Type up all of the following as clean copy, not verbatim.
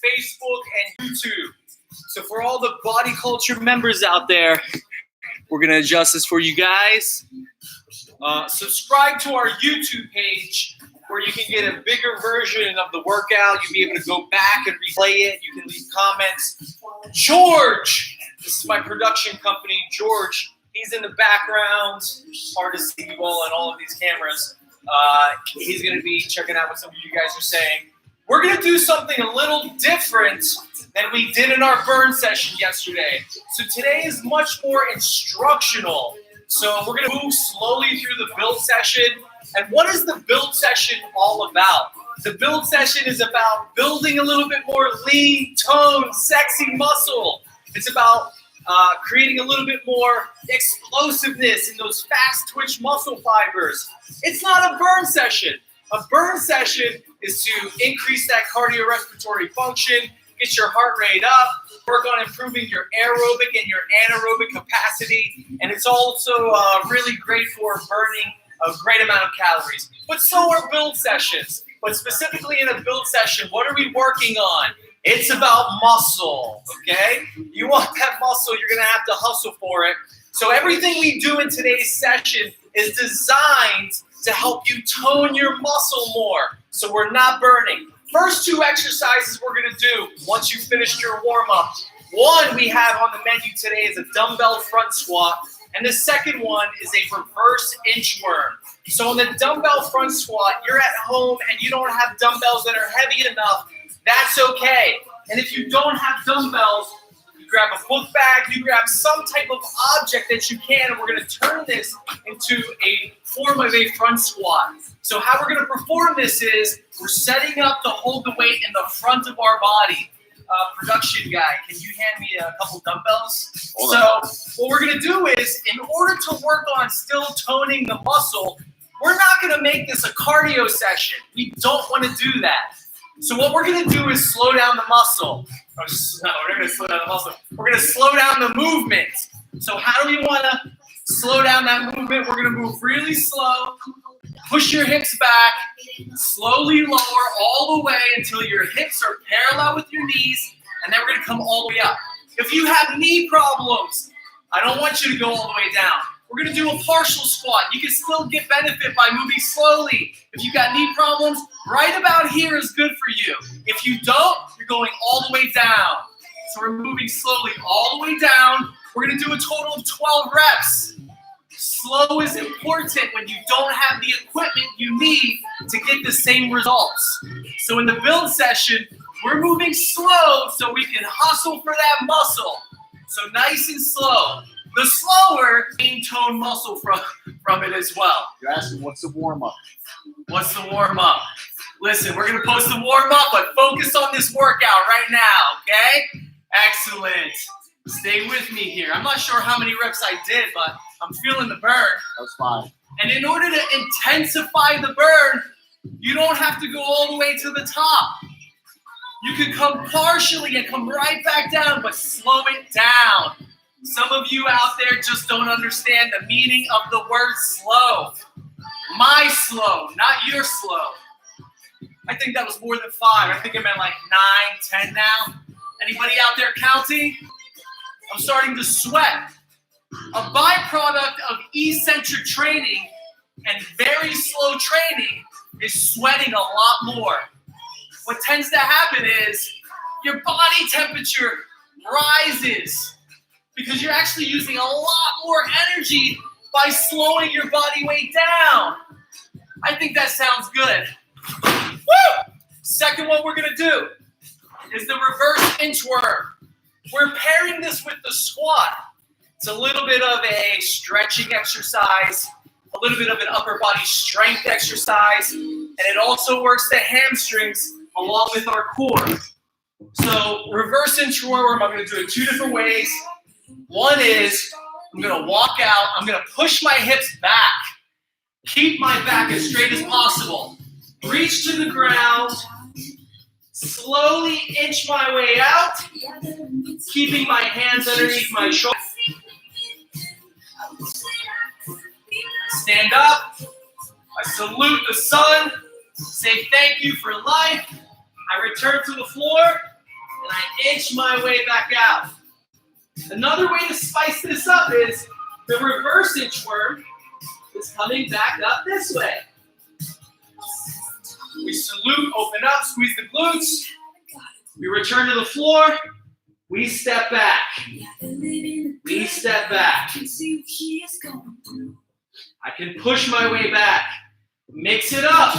Facebook, and YouTube. So for all the body culture members out there, we're going to adjust this for you guys. Subscribe to our YouTube page where you can get a bigger version of the workout. You'll be able to go back and replay it. You can leave comments. George, this is my production company. George, he's in the background. Hard to see you all on all of these cameras. He's going to be checking out what some of you guys are saying. We're going to do something a little different than we did in our burn session yesterday. So today is much more instructional. So we're going to move slowly through the build session. And what is the build session all about? The build session is about building a little bit more lean, toned, sexy muscle. It's about creating a little bit more explosiveness in those fast twitch muscle fibers. It's not a burn session. A burn session is to increase that cardiorespiratory function, get your heart rate up, work on improving your aerobic and your anaerobic capacity, and it's also really great for burning a great amount of calories. But so are build sessions. But specifically in a build session, what are we working on? It's about muscle, okay? You want that muscle, you're gonna have to hustle for it. So everything we do in today's session is designed to help you tone your muscle more, so we're not burning. First two exercises we're gonna do once you finished your warm-up. One we have on the menu today is a dumbbell front squat, and the second one is a reverse inchworm. So on the dumbbell front squat, you're at home and you don't have dumbbells that are heavy enough, that's okay. And if you don't have dumbbells, you grab a book bag, you grab some type of object that you can, and we're gonna turn this into a form of a front squat. So how we're gonna perform this is, we're setting up to hold the weight in the front of our body. Production guy, can you hand me a couple dumbbells? So what we're gonna do is, in order to work on still toning the muscle, we're not gonna make this a cardio session. We don't wanna do that. So what we're gonna do is slow down the muscle. No, we're gonna slow down the muscle. We're gonna slow down the movement. So how do we wanna slow down that movement? We're gonna move really slow. Push your hips back, slowly lower all the way until your hips are parallel with your knees, and then we're gonna come all the way up. If you have knee problems, I don't want you to go all the way down. We're gonna do a partial squat. You can still get benefit by moving slowly. If you got knee problems, right about here is good for you. If you don't, you're going all the way down. So we're moving slowly all the way down. We're gonna do a total of 12 reps. Slow is important when you don't have the equipment you need to get the same results. So in the build session, we're moving slow so we can hustle for that muscle. So nice and slow. The slower, gain tone muscle from it as well. You're asking, what's the warm-up? What's the warm-up? Listen, we're gonna post the warm-up, but focus on this workout right now, okay? Excellent. Stay with me here. I'm not sure how many reps I did, but I'm feeling the burn. That's fine. And in order to intensify the burn, you don't have to go all the way to the top. You can come partially and come right back down, but slow it down. Some of you out there just don't understand the meaning of the word slow. My slow, not your slow. I think that was more than 5. I think I meant like 9, 10 now. Anybody out there counting? I'm starting to sweat. A byproduct of eccentric training and very slow training is sweating a lot more. What tends to happen is your body temperature rises because you're actually using a lot more energy by slowing your body weight down. I think that sounds good. Woo! Second one we're gonna do is the reverse inchworm. We're pairing this with the squat. It's a little bit of a stretching exercise, a little bit of an upper body strength exercise, and it also works the hamstrings along with our core. So reverse inchworm, I'm gonna do it 2 different ways. One is, I'm gonna walk out, I'm gonna push my hips back, keep my back as straight as possible, reach to the ground, slowly inch my way out, keeping my hands underneath my shoulders. Stand up, I salute the sun, say thank you for life, I return to the floor, inch my way back out. Another way to spice this up is the reverse inchworm is coming back up this way. We salute, open up, squeeze the glutes. We return to the floor. We step back. We step back. I can push my way back. Mix it up.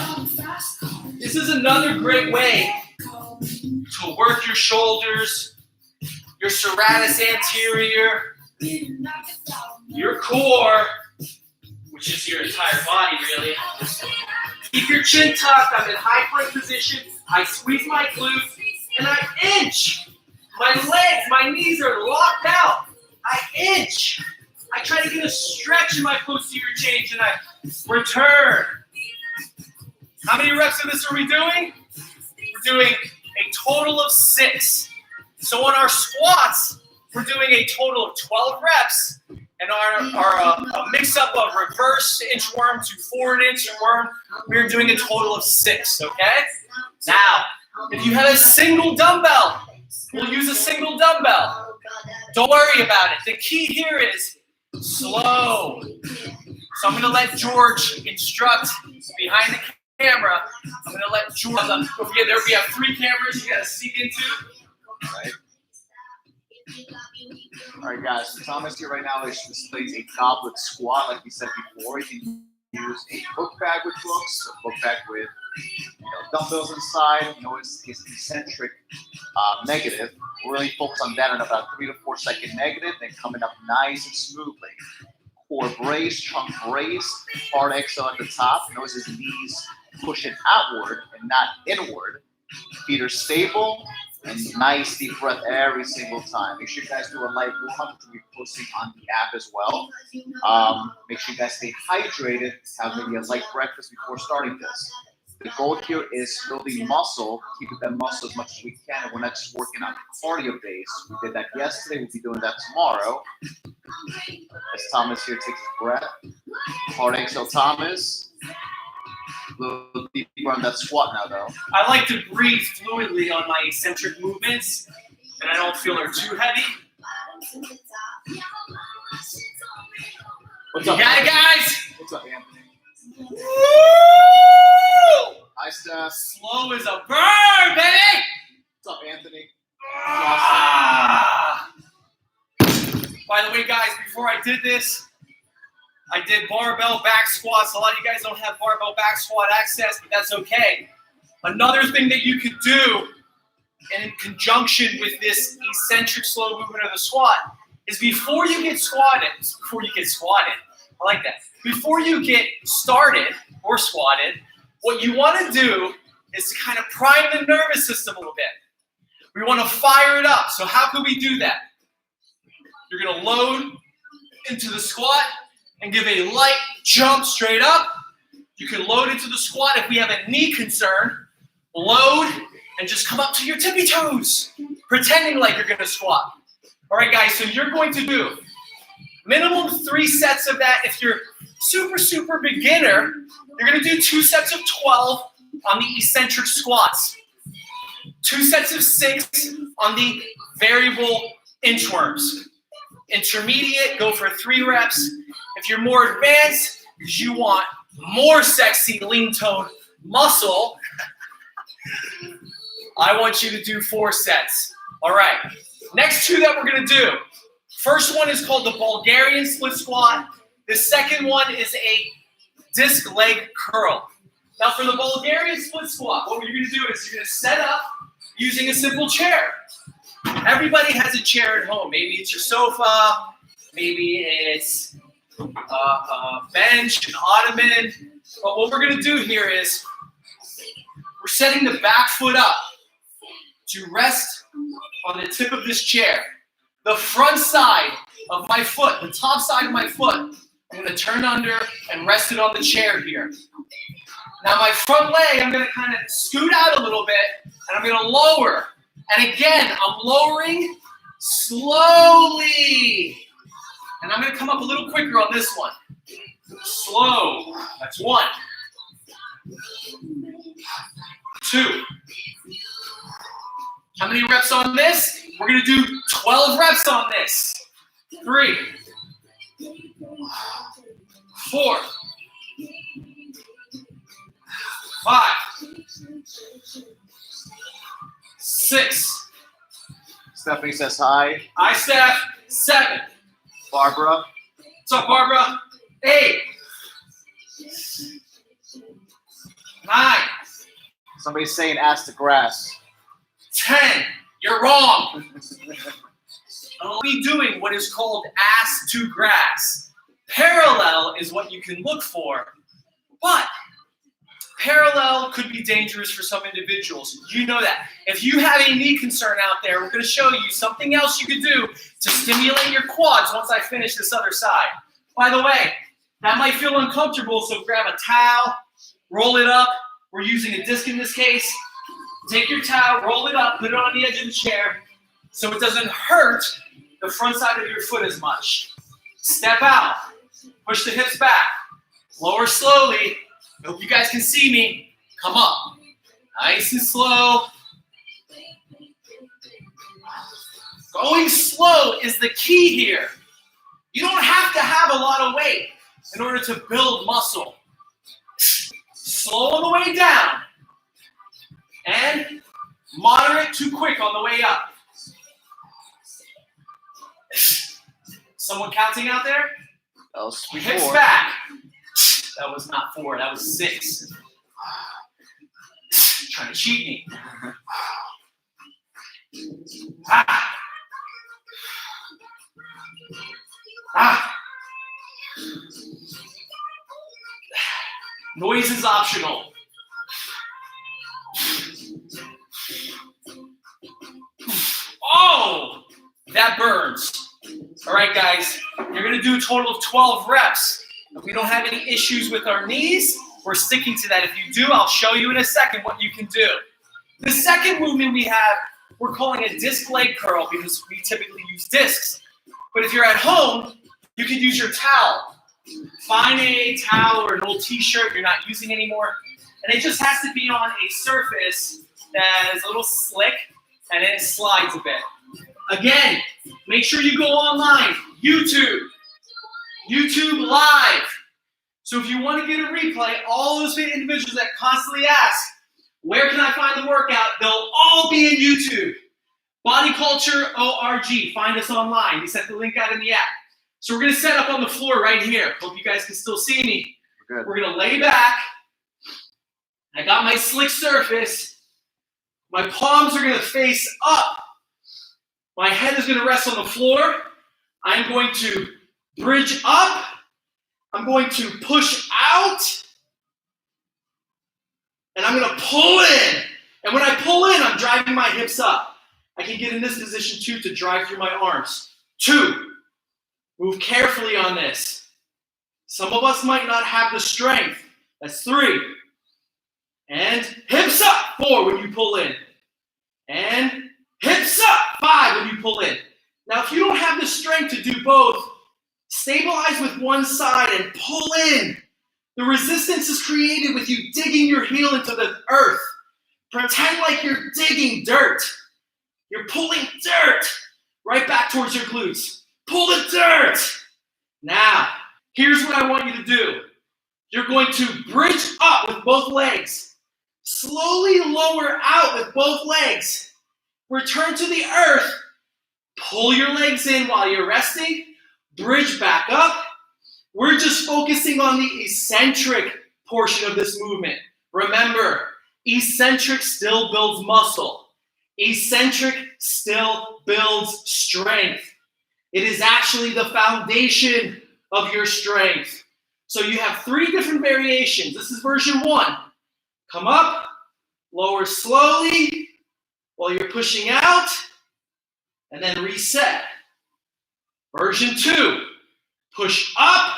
This is another great way to work your shoulders, your serratus anterior, your core, which is your entire body really. Keep your chin tucked. I'm in high plank position. I squeeze my glutes and I inch. My legs, my knees are locked out. I inch. I try to get a stretch in my posterior chain and I return. How many reps of this are we doing? We're doing a total of 6. So on our squats, we're doing a total of 12 reps. And our mix-up of reverse inchworm to forward inchworm, we're doing a total of 6, okay? Now, if you have a single dumbbell, we'll use a single dumbbell. Don't worry about it. The key here is slow. So I'm going to let George instruct behind the camera. I'm going to let George, don't forget, we have 3 cameras you got to see into. Right. All right, guys. So Thomas here right now displays a goblet squat, like we said before. You can use a book bag with books, a book bag with dumbbells inside. Notice his eccentric negative. Really focus on that in about 3 to 4 second negative, then coming up nice and smoothly. Core brace, trunk brace, hard exhale at the top. Notice his knees pushing outward and not inward. Feet are stable. And nice deep breath every single time. Make sure you guys do a light warm-up, which we'll be posting on the app as well. Make sure you guys stay hydrated. Have maybe a light breakfast before starting this. The goal here is building muscle, keeping that muscle as much as we can. And we're not just working on cardio base. We did that yesterday. We'll be doing that tomorrow. As Thomas here takes his breath. Hard exhale, Thomas. A little deeper on that squat now, though. I like to breathe fluidly on my eccentric movements, and I don't feel they're too heavy. What's up, you got it, guys? What's up, Anthony? Woo! Hi, Steph. Slow as a bird, baby! What's up, Anthony? Ah. By the way, guys, before I did this, I did barbell back squats. A lot of you guys don't have barbell back squat access, but that's okay. Another thing that you could do in conjunction with this eccentric slow movement of the squat is before you get squatted, I like that. Before you get started or squatted, what you want to do is to kind of prime the nervous system a little bit. We want to fire it up. So how can we do that? You're going to load into the squat and give a light jump straight up. You can load into the squat if we have a knee concern. Load and just come up to your tippy toes, pretending like you're gonna squat. All right, guys, so you're going to do minimum 3 sets of that. If you're super beginner, you're gonna do 2 sets of 12 on the eccentric squats. 2 sets of 6 on the variable inchworms. Intermediate, go for 3 reps. If you're more advanced, because you want more sexy lean toned muscle, I want you to do 4 sets. All right, next 2 that we're gonna do. First one is called the Bulgarian split squat. The second one is a disc leg curl. Now for the Bulgarian split squat, what you're gonna do is you're gonna set up using a simple chair. Everybody has a chair at home. Maybe it's your sofa, maybe it's a bench, an ottoman. But what we're gonna do here is we're setting the back foot up to rest on the tip of this chair. The front side of my foot, the top side of my foot, I'm gonna turn under and rest it on the chair here. Now my front leg, I'm gonna kind of scoot out a little bit and I'm gonna lower. And again, I'm lowering slowly. And I'm gonna come up a little quicker on this one. Slow, that's 1. 2. How many reps on this? We're going to do 12 reps on this. 3, 4, 5, 6. Stephanie says hi. Hi, Steph. 7. Barbara. What's up, Barbara? 8. 9. Somebody's saying ask the grass. 10. You're wrong. I'll be doing what is called ass to grass. Parallel is what you can look for, but parallel could be dangerous for some individuals. You know that. If you have a knee concern out there, we're going to show you something else you could do to stimulate your quads once I finish this other side. By the way, that might feel uncomfortable, so grab a towel, roll it up. We're using a disc in this case. Take your towel, roll it up, put it on the edge of the chair so it doesn't hurt the front side of your foot as much. Step out. Push the hips back. Lower slowly. I hope you guys can see me. Come up. Nice and slow. Going slow is the key here. You don't have to have a lot of weight in order to build muscle. Slow on the way down. And moderate to quick on the way up. Someone counting out there? That was Hips 4. back. That was not 4, that was 6. Trying to cheat me. Ah. Ah. Noise is optional. Oh, that burns. All right, guys, you're going to do a total of 12 reps. If we don't have any issues with our knees, we're sticking to that. If you do, I'll show you in a second what you can do. The second movement we have, we're calling a disc leg curl because we typically use discs. But if you're at home, you can use your towel. Find a towel or an old t-shirt you're not using anymore, and it just has to be on a surface that is a little slick and it slides a bit. Again, make sure you go online, YouTube Live. So if you want to get a replay, all those individuals that constantly ask, where can I find the workout? They'll all be in YouTube. Body Culture ORG. Find us online. We sent the link out in the app. So we're going to set up on the floor right here. Hope you guys can still see me. Good. We're going to lay back. I got my slick surface. My palms are going to face up. My head is going to rest on the floor. I'm going to bridge up. I'm going to push out. And I'm going to pull in. And when I pull in, I'm driving my hips up. I can get in this position too to drive through my arms. 2. Move carefully on this. Some of us might not have the strength. That's 3. And hips up. 4 when you pull in. And hips up. 5 when you pull in. Now, if you don't have the strength to do both, stabilize with one side and pull in. The resistance is created with you digging your heel into the earth. Pretend like you're digging dirt. You're pulling dirt right back towards your glutes. Pull the dirt. Now, here's what I want you to do. You're going to bridge up with both legs. Slowly lower out with both legs. Return to the earth. Pull your legs in while you're resting. Bridge back up. We're just focusing on the eccentric portion of this movement. Remember, eccentric still builds muscle. Eccentric still builds strength. It is actually the foundation of your strength. So you have 3 different variations. This is version 1. Come up, lower slowly while you're pushing out, and then reset. Version 2, push up.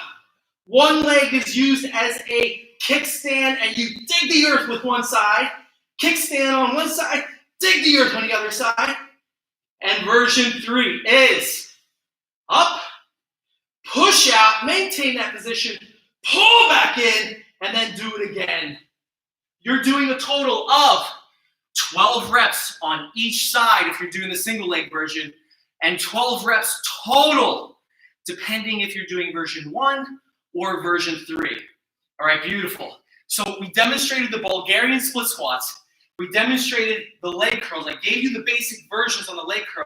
One leg is used as a kickstand, and you dig the earth with one side. Kickstand on one side, dig the earth on the other side. And version 3 is up, push out, maintain that position, pull back in, and then do it again. You're doing a total of 12 reps on each side if you're doing the single leg version, and 12 reps total, depending if you're doing version 1 or version 3. All right, beautiful. So we demonstrated the Bulgarian split squats. We demonstrated the leg curls. I gave you the basic versions on the leg curl.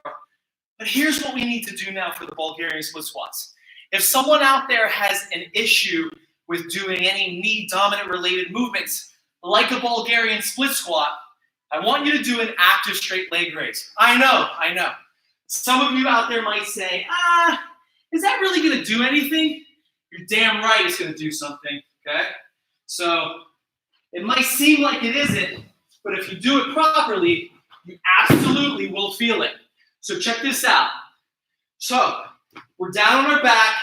But here's what we need to do now for the Bulgarian split squats. If someone out there has an issue with doing any knee dominant related movements, like a Bulgarian split squat, I want you to do an active straight leg raise. I know. Some of you out there might say, is that really going to do anything? You're damn right it's going to do something, okay? So it might seem like it isn't, but if you do it properly, you absolutely will feel it. So check this out. So we're down on our back.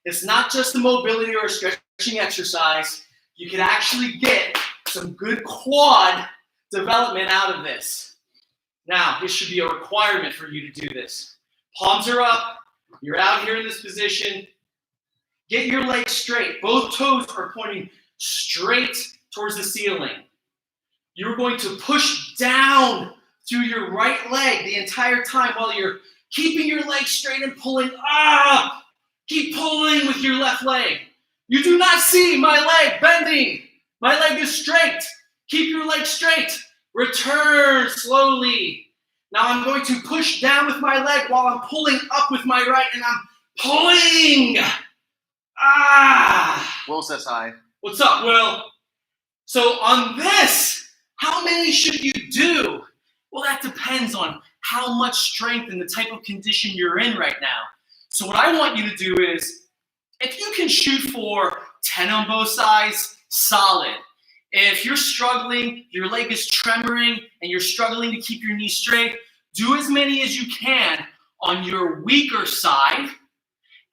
It's not just a mobility or a stretching exercise. You can actually get some good quad development out of this. Now, this should be a requirement for you to do this. Palms are up. You're out here in this position. Get your legs straight. Both toes are pointing straight towards the ceiling. You're going to push down through your right leg the entire time while you're keeping your leg straight and pulling up. Keep pulling with your left leg. You do not see my leg bending. My leg is straight. Keep your leg straight. Return slowly. Now I'm going to push down with my leg while I'm pulling up with my right, and I'm pulling. Will says hi. What's up, Will? So on this, how many should you do? Well, that depends on how much strength and the type of condition you're in right now. So what I want you to do is, if you can shoot for 10 on both sides, solid. If you're struggling, your leg is tremoring, and you're struggling to keep your knee straight, do as many as you can on your weaker side.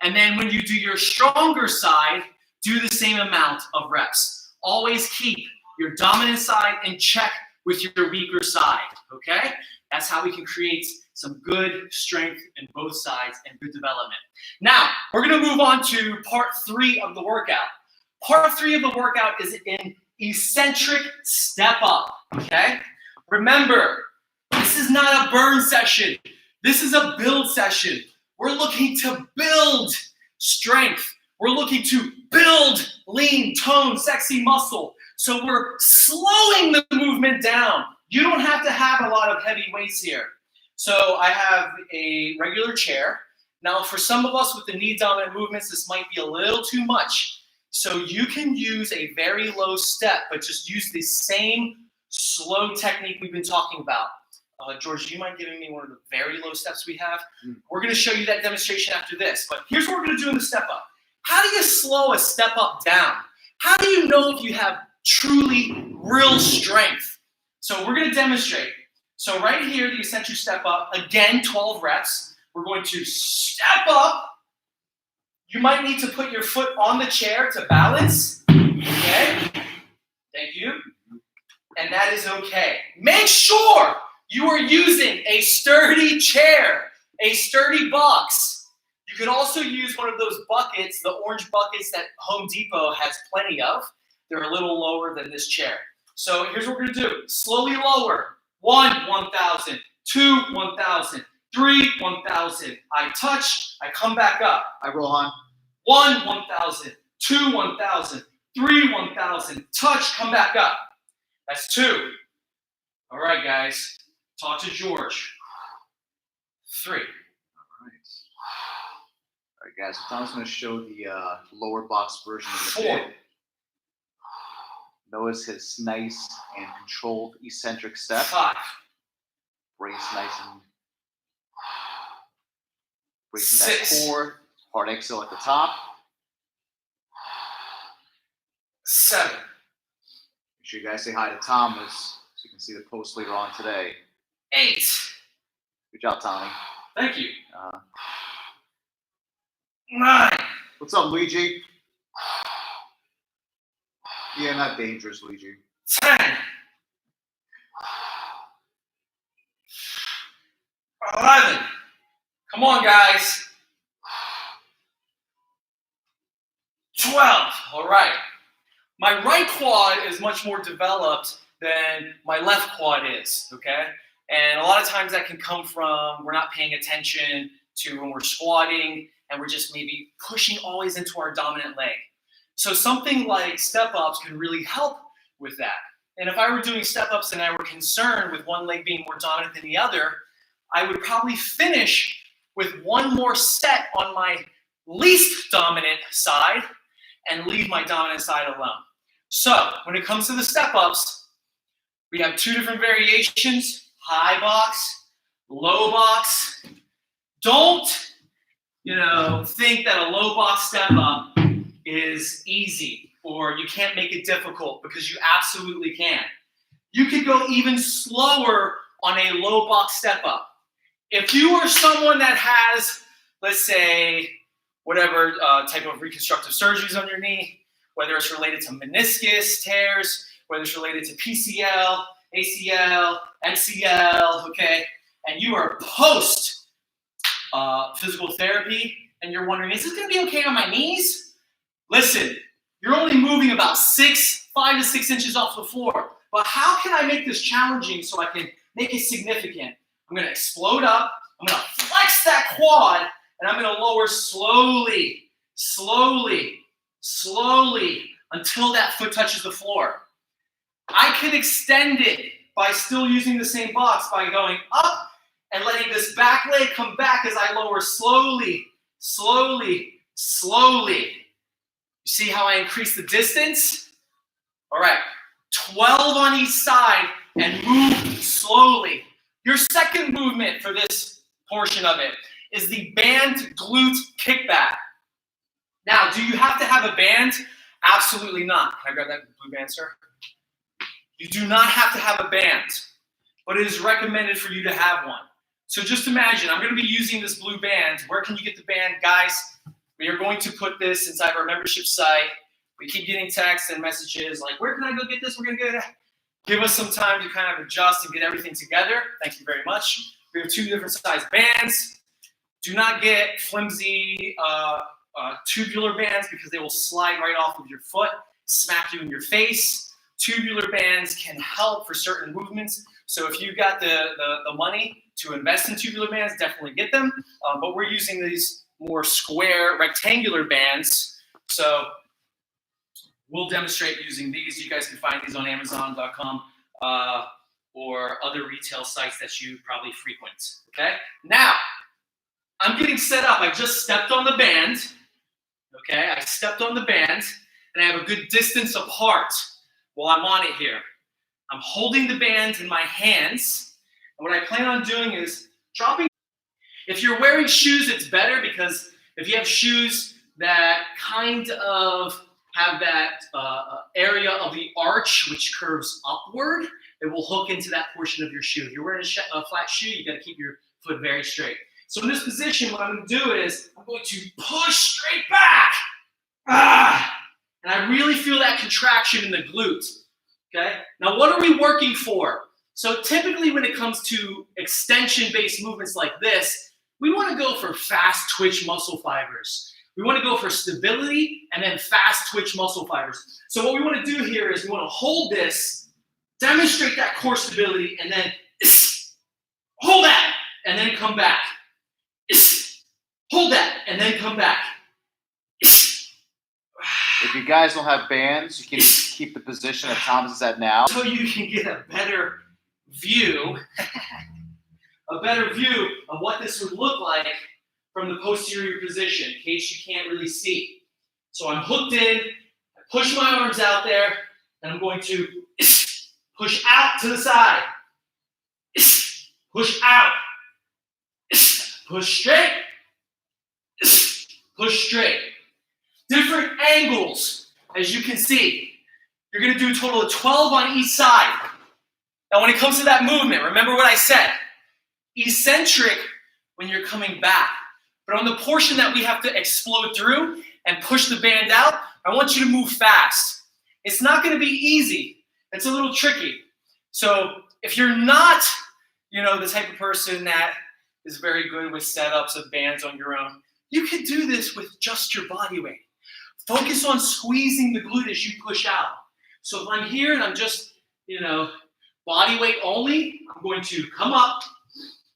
And then when you do your stronger side, do the same amount of reps. Always keep your dominant side in check with your weaker side, okay? That's how we can create some good strength in both sides and good development. Now, we're gonna move on to part 3 of the workout. Part 3 of the workout is an eccentric step up, okay? Remember, this is not a burn session. This is a build session. We're looking to build strength. We're looking to build lean, toned, sexy muscle. So we're slowing the movement down. You don't have to have a lot of heavy weights here. So I have a regular chair. Now for some of us with the knee dominant movements, this might be a little too much. So you can use a very low step, but just use the same slow technique we've been talking about. George, do you mind giving me one of the very low steps we have? We're gonna show you that demonstration after this, but here's what we're gonna do in the step up. How do you slow a step up down? How do you know if you have truly real strength? So we're gonna demonstrate. So right here, the eccentric step up, again, 12 reps. We're going to step up. You might need to put your foot on the chair to balance, okay? Thank you. And that is okay. Make sure you are using a sturdy chair, a sturdy box. You can also use one of those buckets, the orange buckets that Home Depot has plenty of. They're a little lower than this chair. So here's what we're gonna do. Slowly lower. 1, 1,000, 2, 1,000, 3, 1,000. I touch, I come back up. Hi, Rohan. 1, 1,000, 2, 1,000, 3, 1,000. Touch, come back up. That's 2. All right, guys. Talk to George. 3. All right, guys. So Tom's going to show the lower box version of the 4. bit. Notice his nice and controlled eccentric step. 5. Brace nice and breaking 6. that core. Hard exhale at the top. 7. Make sure you guys say hi to Thomas so you can see the post later on today. 8. Good job, Tommy. Thank you. 9. 9. What's up, Luigi? Yeah, not dangerous, Luigi. 10. 11. Come on, guys. 12. All right. My right quad is much more developed than my left quad is, okay? And a lot of times that can come from we're not paying attention to when we're squatting and we're just maybe pushing always into our dominant leg. So something like step-ups can really help with that. And if I were doing step-ups and I were concerned with one leg being more dominant than the other, I would probably finish with one more set on my least dominant side and leave my dominant side alone. So when it comes to the step-ups, we have two different variations: high box, low box. Don't, think that a low box step-up is easy or you can't make it difficult, because you absolutely can. You could go even slower on a low box step-up. If you are someone that has, let's say, whatever type of reconstructive surgeries on your knee, whether it's related to meniscus tears, whether it's related to PCL, ACL, MCL, okay, and you are post physical therapy and you're wondering, is this going to be okay on my knees? Listen, you're only moving about 5 to 6 inches off the floor. But how can I make this challenging so I can make it significant? I'm going to explode up, I'm going to flex that quad, and I'm going to lower slowly, slowly, slowly until that foot touches the floor. I can extend it by still using the same box by going up and letting this back leg come back as I lower slowly, slowly, slowly. You see how I increase the distance? All right, 12 on each side and move slowly. Your second movement for this portion of it is the band glute kickback. Now, do you have to have a band? Absolutely not. Can I grab that blue band, sir? You do not have to have a band, but it is recommended for you to have one. So just imagine, I'm going to be using this blue band. Where can you get the band? Guys, we are going to put this inside our membership site. We keep getting texts and messages like, where can I go get this? We're going to get it. Give us some time to kind of adjust and get everything together. Thank you very much. We have 2 different size bands. Do not get flimsy tubular bands, because they will slide right off of your foot, smack you in your face. Tubular bands can help for certain movements. So if you've got the money to invest in tubular bands, definitely get them. But we're using these more square, rectangular bands. So we'll demonstrate using these. You guys can find these on Amazon.com or other retail sites that you probably frequent. Okay? Now, I'm getting set up. I just stepped on the band. Okay? I stepped on the band, and I have a good distance apart while I'm on it here. I'm holding the band in my hands, and what I plan on doing is dropping. If you're wearing shoes, it's better, because if you have shoes that kind of have that area of the arch which curves upward, it will hook into that portion of your shoe. If you're wearing a flat shoe, you got to keep your foot very straight. So in this position, what I'm going to do is I'm going to push straight back. And I really feel that contraction in the glute. Okay? Now, what are we working for? So typically when it comes to extension-based movements like this, we want to go for fast twitch muscle fibers. We want to go for stability and then fast twitch muscle fibers. So what we want to do here is we want to hold this, demonstrate that core stability, and then hold that, and then come back. Hold that, and then come back. If you guys don't have bands, you can keep the position that Thomas is at now. So you can get a better view, of what this would look like from the posterior position, in case you can't really see. So I'm hooked in, I push my arms out there, and I'm going to push out to the side. Push out. Push straight. Push straight. Different angles, as you can see. You're going to do a total of 12 on each side. Now, when it comes to that movement, remember what I said. Eccentric when you're coming back. But on the portion that we have to explode through and push the band out, I want you to move fast. It's not going to be easy. It's a little tricky. So if you're not, the type of person that is very good with setups of bands on your own, you can do this with just your body weight. Focus on squeezing the glute as you push out. So if I'm here and I'm just, body weight only, I'm going to come up.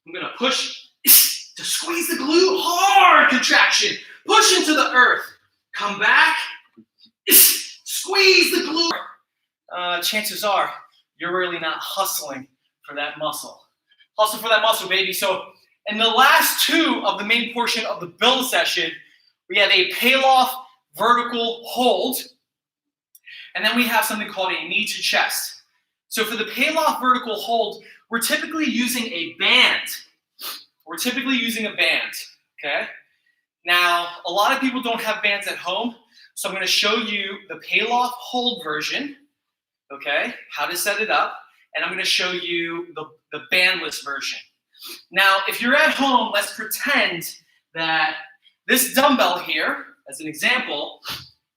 I'm going to push to squeeze the glute hard, contraction. Push into the earth. Come back. Squeeze the glute. Chances are you're really not hustling for that muscle. Hustle for that muscle, baby. So in the last two of the main portion of the build session, we have a Palof vertical hold. And then we have something called a knee to chest. So for the Palof vertical hold, we're typically using a band. Okay? Now, a lot of people don't have bands at home, so I'm going to show you the Palof hold version, okay, how to set it up, and I'm going to show you the bandless version. Now, if you're at home, let's pretend that this dumbbell here, as an example,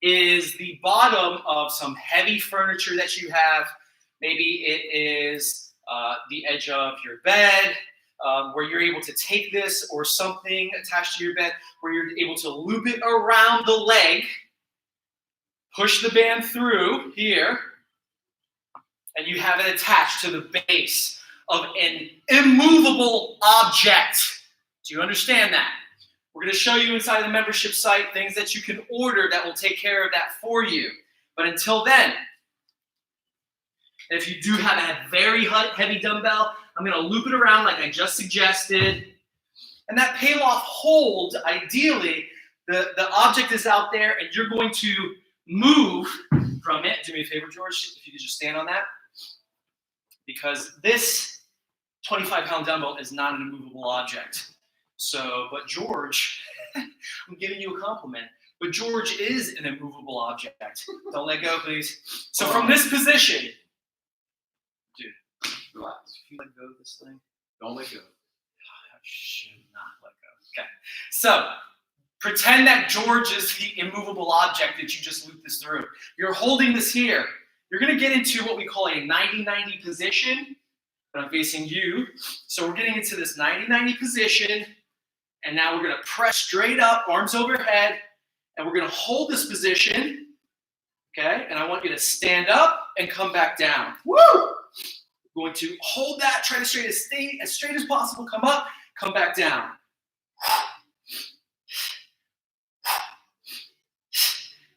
is the bottom of some heavy furniture that you have. Maybe it is the edge of your bed, where you're able to take this or something attached to your bed, where you're able to loop it around the leg, push the band through here, and you have it attached to the base of an immovable object. Do you understand that? We're going to show you inside the membership site things that you can order that will take care of that for you. But until then, if you do have a very heavy dumbbell, I'm going to loop it around like I just suggested. And that Palof hold, ideally, the object is out there and you're going to move from it. Do me a favor, George, if you could just stand on that. Because this 25-pound dumbbell is not an immovable object. So, but George, I'm giving you a compliment, but George is an immovable object. Don't let go, please. So from this position, dude, relax. If you let go of this thing, Don't let go. I should not let go. Okay. So pretend that George is the immovable object that you just looped this through. You're holding this here. You're going to get into what we call a 90-90 position. But I'm facing you. So we're getting into this 90-90 position. And now we're going to press straight up, arms overhead. And we're going to hold this position. Okay? And I want you to stand up and come back down. Woo! We're going to hold that, try to stay as straight as possible. Come up, come back down.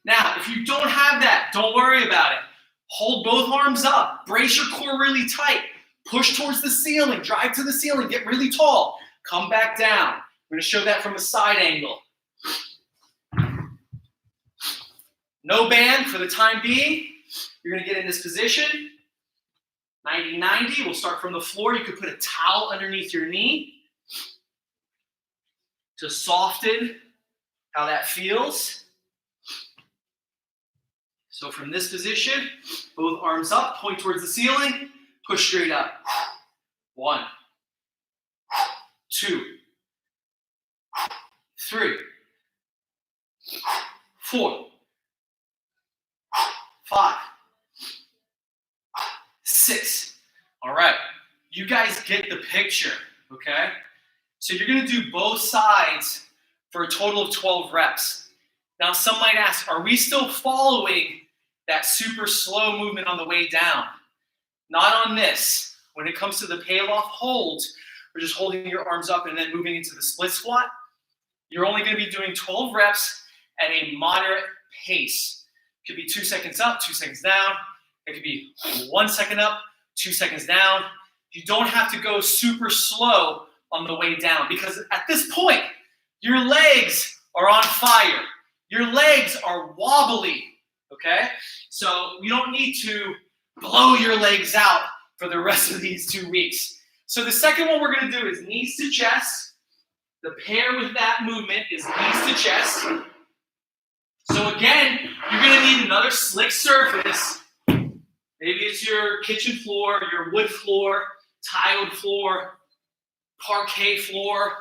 Now, if you don't have that, don't worry about it. Hold both arms up. Brace your core really tight. Push towards the ceiling. Drive to the ceiling. Get really tall. Come back down. We're going to show that from a side angle. No band for the time being. You're going to get in this position. 90-90. We'll start from the floor. You could put a towel underneath your knee to soften how that feels. So from this position, both arms up, point towards the ceiling, push straight up. 1, 2, 3, 4, 5, 6. All right, you guys get the picture, okay? So you're gonna do both sides for a total of 12 reps. Now some might ask, are we still following that super slow movement on the way down? Not on this. When it comes to the Palof hold, we're just holding your arms up and then moving into the split squat. You're only going to be doing 12 reps at a moderate pace. It could be 2 seconds up, 2 seconds down. It could be 1 second up, 2 seconds down. You don't have to go super slow on the way down because at this point, your legs are on fire. Your legs are wobbly, okay? So we don't need to blow your legs out for the rest of these 2 weeks. So the second one we're going to do is knees to chest. The pair with that movement is knees to chest. So again, you're going to need another slick surface. Maybe it's your kitchen floor, your wood floor, tiled floor, parquet floor,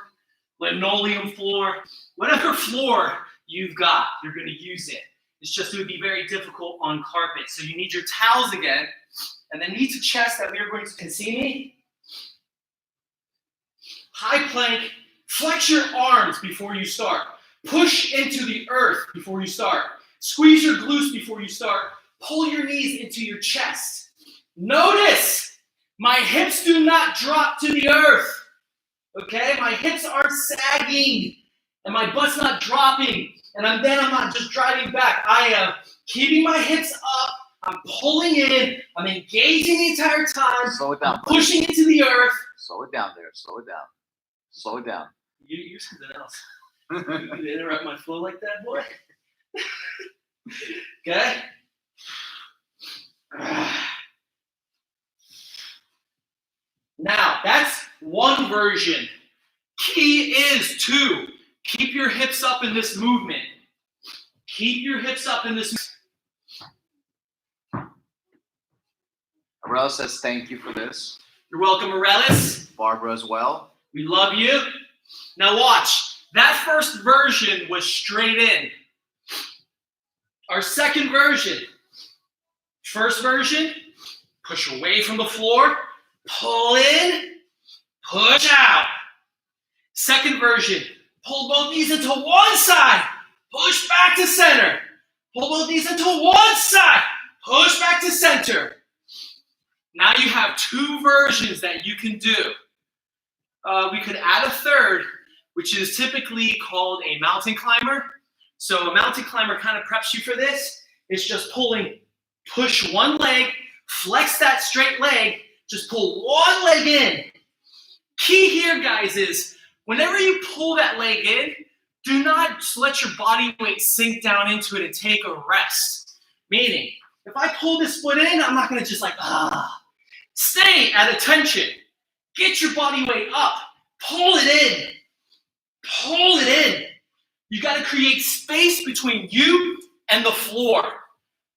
linoleum floor, whatever floor you've got, you're going to use it. It's just it would be very difficult on carpet. So you need your towels again, and then knee to chest that we are going to, can see me? High plank, flex your arms before you start. Push into the earth before you start. Squeeze your glutes before you start. Pull your knees into your chest. Notice my hips do not drop to the earth. Okay, my hips aren't sagging and my butt's not dropping. And I'm not just driving back. I am keeping my hips up. I'm pulling in. I'm engaging the entire time. Slow it down. I'm pushing into the earth. Slow it down there. Slow it down. Slow it down. You something else. You interrupt my flow like that, boy. Okay. Now, that's one version. Key is to keep your hips up in this movement. Keep your hips up in this. Aurel says thank you for this. You're welcome, Aurelis. Barbara as well. We love you. Now watch. That first version was straight in. Our second version. First version, push away from the floor, pull in, push out. Second version, pull both knees into one side, push back to center. Pull both knees into one side, push back to center. Now you have two versions that you can do. We could add a third, which is typically called a mountain climber. So a mountain climber kind of preps you for this. It's just pulling, push one leg, flex that straight leg, just pull one leg in. Key here, guys, is whenever you pull that leg in, do not let your body weight sink down into it and take a rest. Meaning, if I pull this foot in, I'm not going to just like, Stay at attention. Get your body weight up. Pull it in. Pull it in. You got to create space between you and the floor.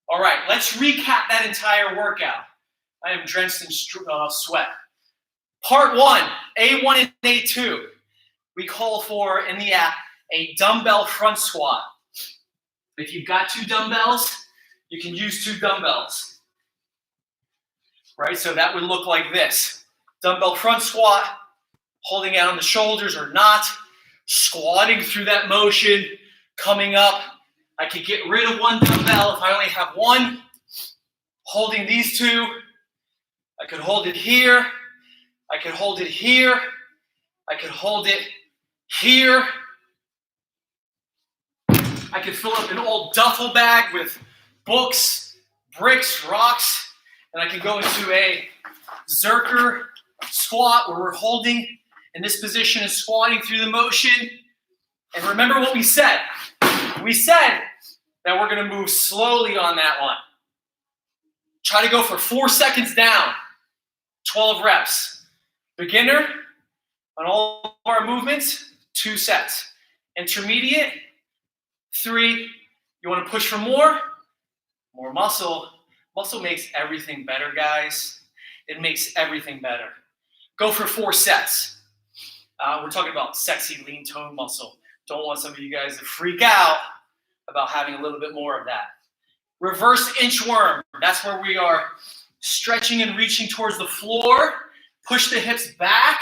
All right, let's recap that entire workout. I am drenched in sweat. Part one, A1 and A2. We call for, in the app, a dumbbell front squat. If you've got two dumbbells, you can use two dumbbells. Right, so that would look like this. Dumbbell front squat, holding out on the shoulders or not, squatting through that motion, coming up. I could get rid of one dumbbell if I only have one. Holding these two. I could hold it here. I could hold it here. I could hold it here. I could fill up an old duffel bag with books, bricks, rocks, and I could go into a Zerker squat where we're holding in this position and squatting through the motion. And remember what we said. We said that we're going to move slowly on that one. Try to go for 4 seconds down, 12 reps. Beginner, on all of our movements, 2 sets. Intermediate, 3. You want to push for more muscle. Muscle makes everything better, guys. It makes everything better. Go for 4 sets. We're talking about sexy, lean tone muscle. Don't want some of you guys to freak out about having a little bit more of that. Reverse inchworm. That's where we are stretching and reaching towards the floor. Push the hips back.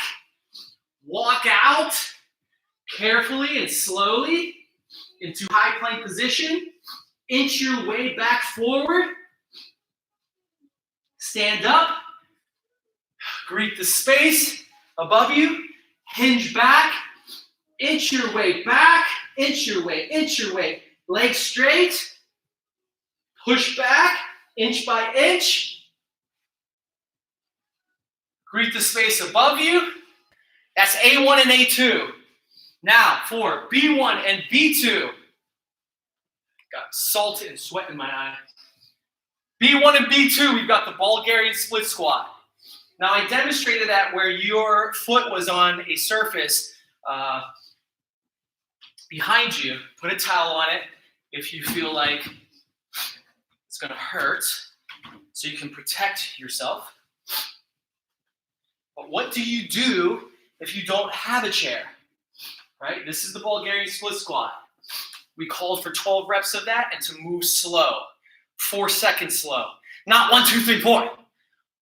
Walk out carefully and slowly into high plank position. Inch your way back forward. Stand up. Greet the space above you. Hinge back. Inch your way back. Inch your way. Inch your way. Legs straight. Push back. Inch by inch. Greet the space above you. That's A1 and A2. Now for B1 and B2. Got salt and sweat in my eye. B1 and B2, we've got the Bulgarian split squat. Now I demonstrated that where your foot was on a surface behind you. Put a towel on it if you feel like it's going to hurt so you can protect yourself. But what do you do if you don't have a chair? Right? This is the Bulgarian split squat. We called for 12 reps of that and to move slow. 4 seconds slow. Not 1, 2, 3, 4.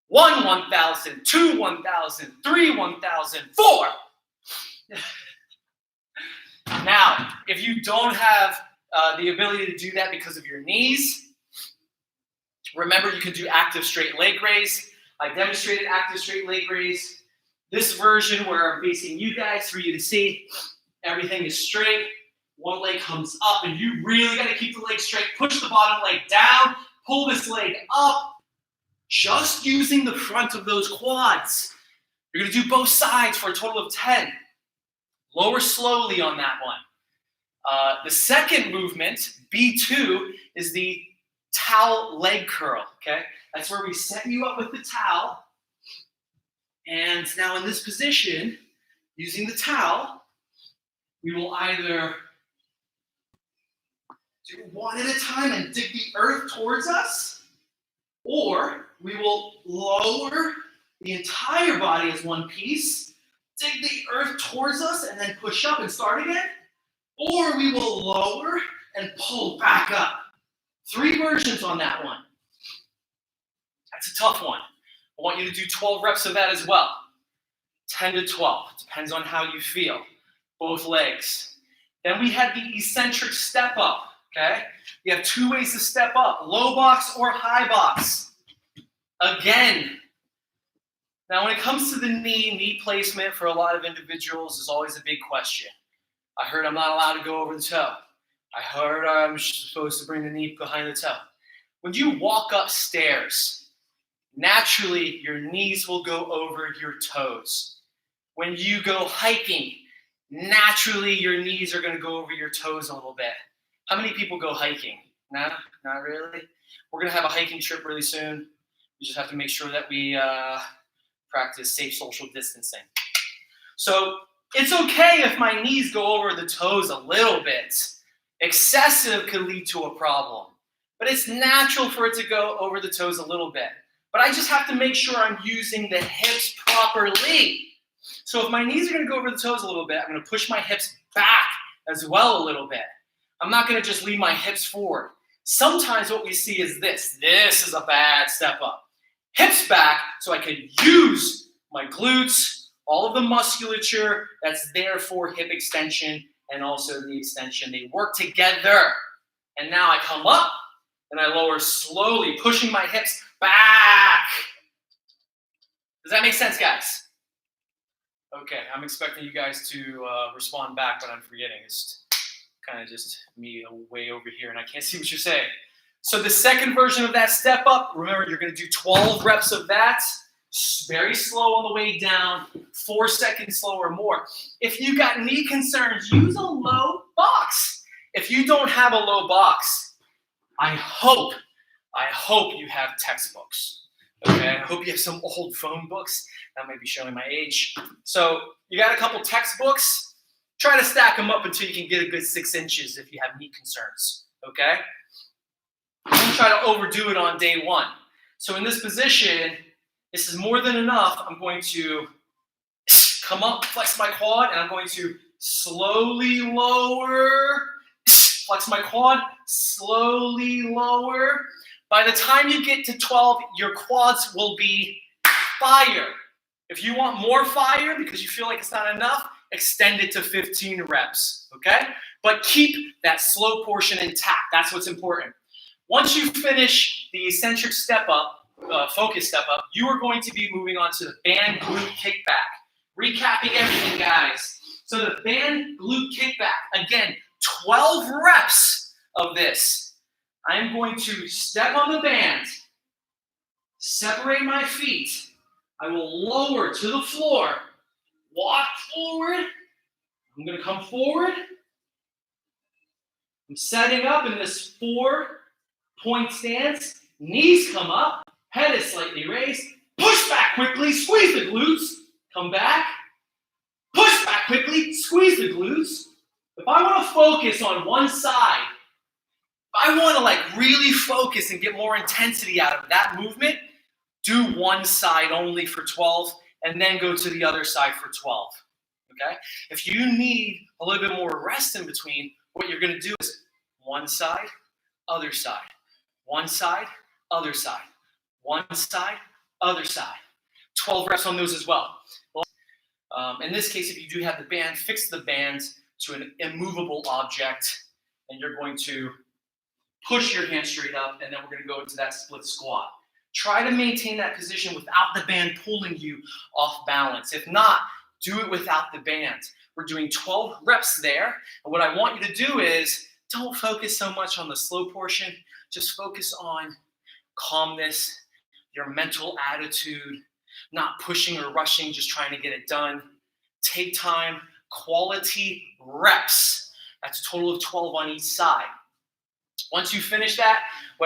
1, 1,000, 2, 1,000, 3, 1,000, 4. Now, if you don't have the ability to do that because of your knees, Remember, you can do active straight leg raise. I demonstrated active straight leg raise. This version where I'm facing you guys for you to see, everything is straight. One leg comes up, and you really got to keep the leg straight. Push the bottom leg down. Pull this leg up. Just using the front of those quads. You're going to do both sides for a total of 10. Lower slowly on that one. The second movement, B2, is the towel leg curl, okay? That's where we set you up with the towel. And now in this position, using the towel, we will either do one at a time and dig the earth towards us, or we will lower the entire body as one piece, dig the earth towards us, and then push up and start again, or we will lower and pull back up. 3 versions on that one. That's a tough one. I want you to do 12 reps of that as well. 10 to 12. Depends on how you feel. Both legs. Then we had the eccentric step up. Okay? You have 2 ways to step up. Low box or high box. Again. Now when it comes to the knee placement for a lot of individuals is always a big question. I heard I'm not allowed to go over the toe. I heard I'm supposed to bring the knee behind the toe. When you walk upstairs, naturally your knees will go over your toes. When you go hiking, naturally your knees are going to go over your toes a little bit. How many people go hiking? No, not really. We're going to have a hiking trip really soon. We just have to make sure that we practice safe social distancing. So it's okay if my knees go over the toes a little bit. Excessive could lead to a problem. But it's natural for it to go over the toes a little bit. But I just have to make sure I'm using the hips properly. So if my knees are going to go over the toes a little bit, I'm going to push my hips back as well a little bit. I'm not going to just lean my hips forward. Sometimes what we see is this. This is a bad step up. Hips back so I can use my glutes, all of the musculature that's there for hip extension and also the extension. They work together. And now I come up and I lower slowly, pushing my hips back. Does that make sense, guys? Okay, I'm expecting you guys to respond back, but I'm forgetting. It's kind of just me way over here, and I can't see what you're saying. So the second version of that step up, remember, you're going to do 12 reps of that. Very slow on the way down, 4 seconds slow or more. If you got knee concerns, use a low box. If you don't have a low box, I hope you have textbooks. Okay, I hope you have some old phone books. That might be showing my age. So you got a couple textbooks. Try to stack them up until you can get a good 6 inches if you have knee concerns. Okay? Don't try to overdo it on day 1. So in this position, this is more than enough. I'm going to come up, flex my quad, and I'm going to slowly lower, flex my quad, slowly lower. By the time you get to 12, your quads will be fire. If you want more fire because you feel like it's not enough, extend it to 15 reps, okay? But keep that slow portion intact. That's what's important. Once you finish the eccentric step up, focus step up, you are going to be moving on to the band glute kickback. Recapping everything, guys. So the band glute kickback, again, 12 reps of this. I'm going to step on the band, separate my feet. I will lower to the floor, walk forward. I'm going to come forward. I'm setting up in this 4-point stance. Knees come up, head is slightly raised. Push back quickly, squeeze the glutes. Come back. Push back quickly, squeeze the glutes. If I want to focus on one side, if I want to really focus and get more intensity out of that movement, do one side only for 12 and then go to the other side for 12. Okay? If you need a little bit more rest in between, what you're going to do is one side, other side. One side, other side. One side, other side. 12 reps on those as well. In this case, if you do have the band, fix the band to an immovable object, and you're going to push your hands straight up, and then we're gonna go into that split squat. Try to maintain that position without the band pulling you off balance. If not, do it without the band. We're doing 12 reps there. And what I want you to do is don't focus so much on the slow portion. Just focus on calmness, your mental attitude, not pushing or rushing, just trying to get it done. Take time, quality reps. That's a total of 12 on each side. Once you finish that, what